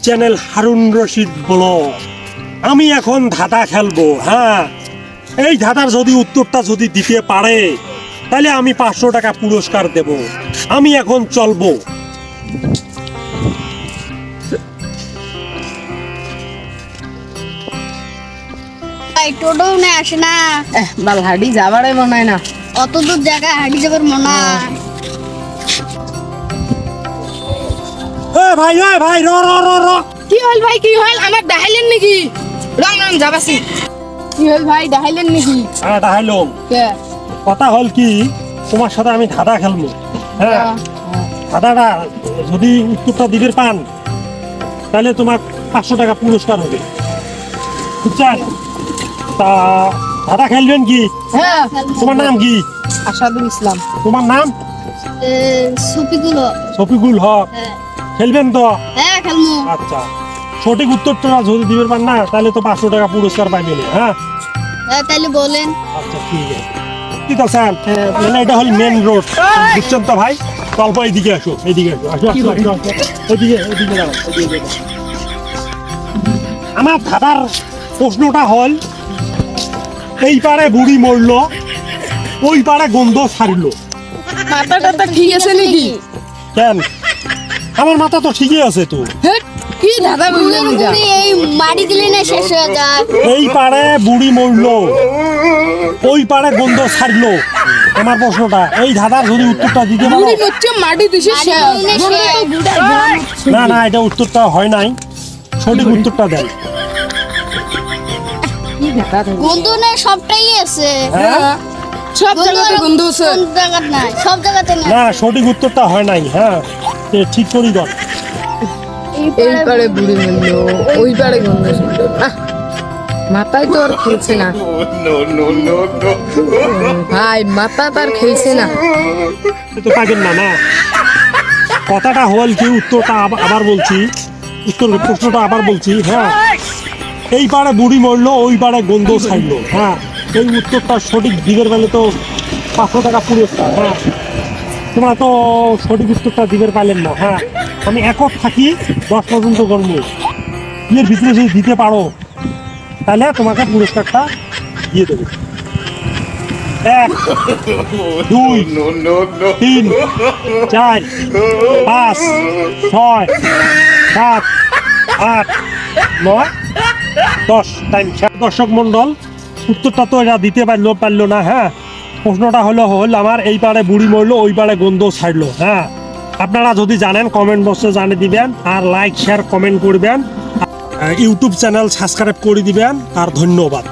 Channel Harun Rashid blog. আমি এখন ধাঁধা খেলবো। হ্যাঁ, এই ধাঁধার যদি উত্তরটা যদি দিতে পারে তাহলে আমি 500 টাকা পুরস্কার দেব। আমি এখন চলবো। টোটো না আসে না, বাল হাডি যাবারে মনে হয় না। অত দূর জায়গা হাঁটি যাবার মনে হয়। ভাই ভাই র র র র কি হল ভাই, কি হল? আমার দেখাইলেন নাকি? রং রং যাবাসি। কি হল ভাই, দেখাইলেন নাকি? হ্যাঁ দেখাইলাম। কথা হল কি, তোমার সাথে আমি ধাঁধা খেলবো। হ্যাঁ, ধাঁধাটা যদি উত্তরটা দিতে পান তাহলে তোমার 500 টাকা পুরস্কার হবে, বুঝছেন? তা ধাঁধা খেলবেন কি? হ্যাঁ। তোমার নাম কি? আসাদুল ইসলাম। তোমার নাম? সুপিগুল হক। শফিকুল হক। হ্যাঁ খেলবেন তো? হ্যাঁ খেলমু। আচ্ছা, সঠিক উত্তরটা যদি দিতে পারেন না তাহলে তো 500 টাকা পুরস্কার পাইবেন। হ্যাঁ হ্যাঁ তাহলে বলেন। আচ্ছা ঠিক আছে। কি করছেন? মানে এটা হল মেন রোড, বুঝছেন তো ভাই? অল্প এইদিকে আসো, এইদিকে আসো, আসো আসো আসো, আসো। এদিকে এদিকে যাও, এদিকে যাও। আমার ধাঁধার প্রশ্নটা হল, এই পারে বুড়ি মরলো, ওই পারে গন্ধ ছাড়লো। মাথা টাথা ঠিক আছে নাকি? কেন? আমার মাথা তো ঠিকই আছে তো। হেট, কি ধাঁধা বললেন এটা? এই মারি দিলে না শেষ হয়ে যায়। এই পারে বুড়ি মরলো, ওই পারে গন্ধ ছাড়লো। আমার প্রশ্নটা, এই ধাঁধার যদি উত্তরটা দিতে পারো। বুড়ি মরছে, মাটি দিছে মাটি দিলে শেষ। না না, এটা উত্তরটা হয় নাই, সঠিক উত্তরটা দেন। কি ধাঁধা? বন্ধু না সবটাই আছে। হ্যাঁ সব জায়গাতে বন্ধু আছে। কোন জায়গাতে নাই, সব জায়গাতে নাই। না, সঠিক উত্তরটা হয় নাই। হ্যাঁ, ঠিক করি বল। এই পারে বুড়ি মরলো, ওই পারে গন্ধ ছিল। মাথায় তো আর খেলছে না ভাই, মাথা তার খেলছে না। তো পাবেন না। না, কথাটা হল কি, উত্তরটা আবার বলছি, প্রশ্নটা আবার বলছি। হ্যাঁ, এই পারে বুড়ি মরলো, ওই পারে গন্ধ ছাড়লো। হ্যাঁ, এই উত্তরটা সঠিক দিকের বেলে তো 500 টাকা পুরস্কার। হ্যাঁ, তোমরা তো সঠিক উত্তরটা দিতে পারলেন না। হ্যাঁ, আমি একক থাকি 10 পর্যন্ত গণব, এর ভিতরে যদি দিতে পারো তাহলে তোমাকে পুরস্কারটা দিয়ে দেবে। 1 2 3 4 5 6 7 8 9 10 টাইম। দর্শক মন্ডল, উত্তরটা তো এরা দিতে পারলো না। হ্যাঁ, প্রশ্নটা হল আমার, এই পারে বুড়ি মরলো, ওই পারে গন্ধ ছাড়লো। হ্যাঁ, আপনারা যদি জানেন কমেন্ট বক্সে জানিয়ে দিবেন, আর লাইক শেয়ার কমেন্ট করবেন, ইউটিউব চ্যানেল সাবস্ক্রাইব করে দিবেন। আর ধন্যবাদ।